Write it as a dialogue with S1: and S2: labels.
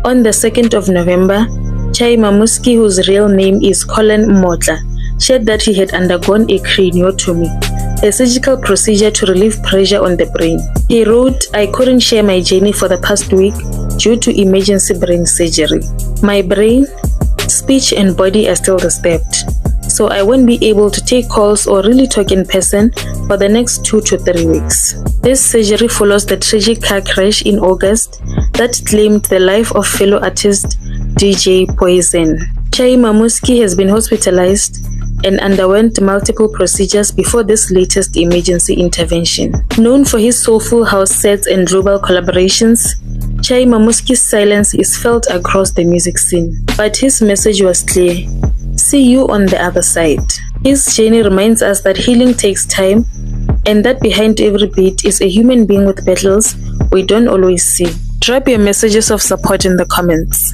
S1: On the 2nd of November, Chai Mamuski, whose real name is Colin Motla, shared that he had undergone a craniotomy, a surgical procedure to relieve pressure on the brain. He wrote, "I couldn't share my journey for the past week due to emergency brain surgery. My brain, speech and body are still disturbed, so I won't be able to take calls or really talk in person for the next 2 to 3 weeks." This surgery follows the tragic car crash in August that claimed the life of fellow artist DJ Poison. Chai Mamuski has been hospitalized and underwent multiple procedures before this latest emergency intervention. Known for his soulful house sets and global collaborations, Chai Mamuski's silence is felt across the music scene. But his message was clear: see you on the other side. His journey reminds us that healing takes time, and that behind every beat is a human being with battles we don't always see. Drop your messages of support in the comments.